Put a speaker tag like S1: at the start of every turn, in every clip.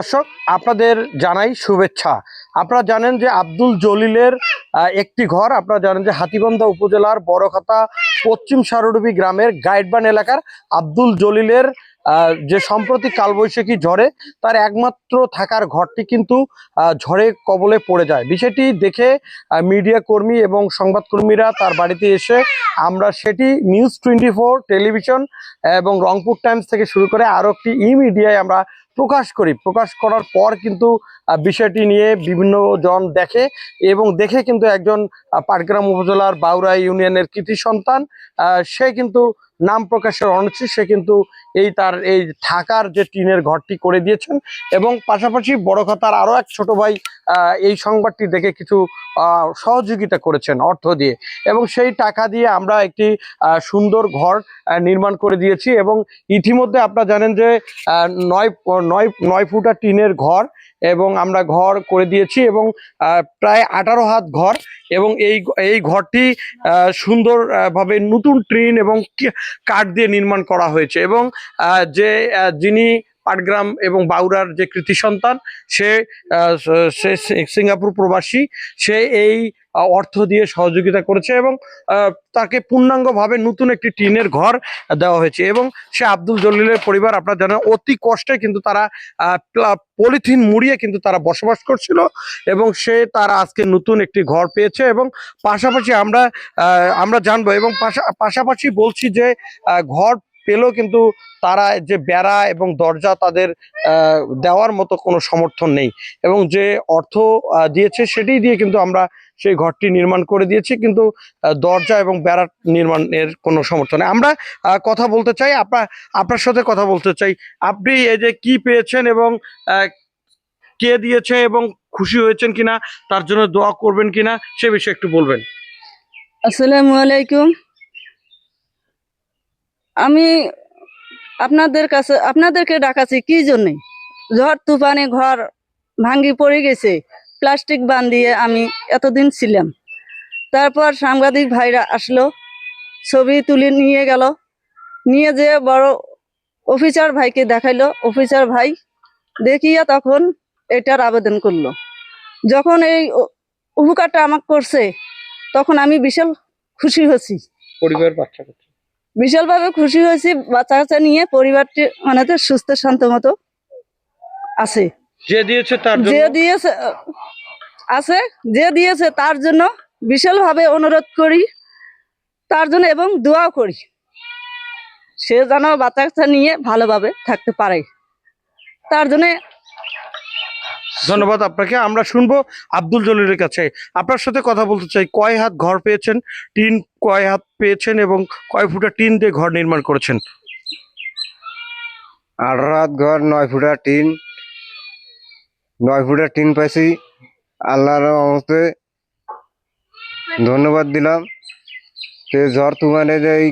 S1: দর্শক আপনাদের জানাই শুভেচ্ছা। আপনারা জানেন যে আব্দুল জলিলের একটি ঘর, আপনারা জানেন যে হাতীবান্ধা উপজেলার বড়খাতা পশ্চিম সারুডুবি গ্রামের গাইডবান এলাকার আব্দুল জলিলের যে সম্প্রতি কালবৈশাখী ঝড়ে তার একমাত্র থাকার ঘরটি কিন্তু ঝড়ে কবলে পড়ে যায়। বিষয়টি দেখে মিডিয়া কর্মী এবং সংবাদকর্মীরা তার বাড়িতে এসে আমরা সেটি নিউজ 24 টেলিভিশন এবং রংপুর টাইমস থেকে শুরু করে আরও একটি মিডিয়ায় আমরা প্রকাশ করার পর কিন্তু বিষয়টি নিয়ে বিভিন্ন জন দেখে এবং দেখে কিন্তু একজন পাটগ্রাম উপজেলার বাউরা ইউনিয়নের কৃতি সন্তান সে কিন্তু নাম প্রকাশের অনিচ্ছুক, সে কিন্তু তার এই থাকার যে টিনের ঘরটি করে দিয়েছেন এবং পাশাপাশি বড়খাতার আরও এক ছোট ভাই এই সংবাদটি দেখে কিছু সহযোগিতা করেছেন অর্থ দিয়ে এবং সেই টাকা দিয়ে আমরা একটি সুন্দর ঘর নির্মাণ করে দিয়েছি এবং ইতিমধ্যে আপনারা জানেন যে 9 ফুটা টিনের ঘর এবং আমরা ঘর করে দিয়েছি এবং প্রায় 18 হাত ঘর এবং এই ঘরটি সুন্দরভাবে নতুন টিন এবং কাঠ দিয়ে নির্মাণ করা হয়েছে এবং যিনি পাটগ্রাম এবং বাউরার যে কৃতি সন্তান সে সিঙ্গাপুর প্রবাসী, সে এই অর্থ দিয়ে সহযোগিতা করেছে এবং তাকে পূর্ণাঙ্গভাবে নতুন একটি টিনের ঘর দেওয়া হয়েছে এবং সে আব্দুল জলিলের পরিবার আপনারা জানেন অতি কষ্টে কিন্তু তারা পলিথিন মুড়িয়ে কিন্তু তারা বসবাস করছিল এবং তারা আজকে নতুন একটি ঘর পেয়েছে এবং পাশাপাশি আমরা জানবো এবং পাশাপাশি বলছি যে ঘর পেলেও কিন্তু তারা যে বেড়া এবং দরজা তাদের দেওয়ার মতো কোনো সমর্থন নেই এবং যে অর্থ দিয়েছে সেটি দিয়ে কিন্তু আমরা সেই ঘরটি নির্মাণ করে দিয়েছি, কিন্তু দরজা এবং বেড়া নির্মাণের কোনো সমর্থন নেই। আমরা কথা বলতে চাই, আপনার সাথে কথা বলতে চাই। আপনি এই যে কি পেয়েছেন এবং কে দিয়েছে এবং খুশি হয়েছেন কিনা, তার জন্য দোয়া করবেন কিনা সে বিষয়ে একটু বলবেন।
S2: আসসালামু আলাইকুম। আমি আপনাদেরকে ডাকাছি কি জন্যে? ঝড় তুফানে ঘর ভাঙ্গি পড়ে গেছে, প্লাস্টিক বান্ধিয়ে আমি এতদিন ছিলাম। তারপর সাংবাদিক ভাইরা আসলো, ছবি তুলে নিয়ে গেল, নিয়ে যেয়ে বড় অফিসার ভাইকে দেখাইলো। অফিসার ভাই দেখিয়া তখন এটার আবেদন করলো। যখন এই উপকারটা আমাকে করছে তখন আমি বিশাল খুশি হয়েছি, বিশালভাবে খুশি হয়েছি। বাচ্চা কাচ্চা নিয়ে পরিবারটি মানে সুস্থ শান্ত মতো আছে। যে দিয়েছে তার জন্য বিশালভাবে অনুরোধ করি, তার জন্য এবং দোয়াও করি সে যেন বাচ্চা কাচ্চা নিয়ে ভালোভাবে থাকতে পারে, তার জন্য।
S1: ধন্যবাদ আপনাকে। আমরা শুনবো আব্দুল জলিলের কাছে। আপনার সাথে কথা বলতে চাই, কয় হাত ঘর পেয়েছেন, টিন কয় হাত পেয়েছেন এবং কয় ফুটা টিন দিয়ে ঘর নির্মাণ করেছেন?
S3: 18 হাত ঘর, 9 ফুটা টিন, 9 ফুটা টিন পাইছি। আল্লাহর রহমতে ধন্যবাদ দিলাম। ঝড় তুফানে যে এই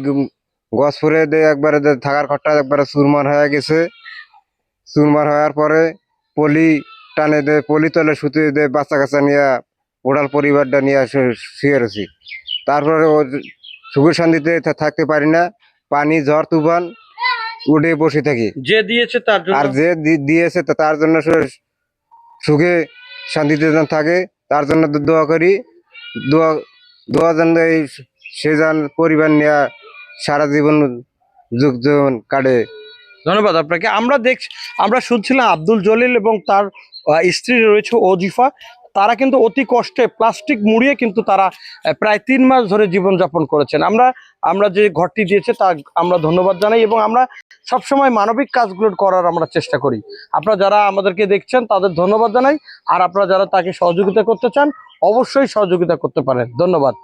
S3: গছ পরে একবারে থাকার ঘরটা একবারে চুরমার হয়ে গেছে। চুরমার হওয়ার পরে পলি টানে পলি তলে শুতে বাচ্চা কাচ্চা নিয়ে ওড়াল পরিবারটা নিয়ে শুয়ে রয়েছি। তারপরে সুখের শান্তিতে থাকতে পারি না, পানি ঝড় তুফান উঠে বসে থাকি।
S1: যে দিয়েছে তার জন্য,
S3: আর যে দিয়েছে তার জন্য সুখে শান্তিতে থাকে, তার জন্য দোয়া করি। দোয়া যেন সে যেন পরিবার নিয়ে সারা জীবন যুগ জীবন কাটে।
S1: ধন্যবাদ আপনাকে। আমরা শুনছিলাম আব্দুল জলিল এবং তার স্ত্রী রয়েছে ওজিফা, তারা কিন্তু অতি কষ্টে প্লাস্টিক মুড়িয়ে কিন্তু তারা প্রায় 3 মাস ধরে জীবনযাপন করেছেন। আমরা যে ঘরটি দিয়েছে তা আমরা ধন্যবাদ জানাই এবং আমরা সবসময় মানবিক কাজগুলো করার আমরা চেষ্টা করি। আপনারা যারা আমাদেরকে দেখছেন তাদের ধন্যবাদ জানাই, আর আপনারা যারা তাকে সহযোগিতা করতে চান অবশ্যই সহযোগিতা করতে পারেন। ধন্যবাদ।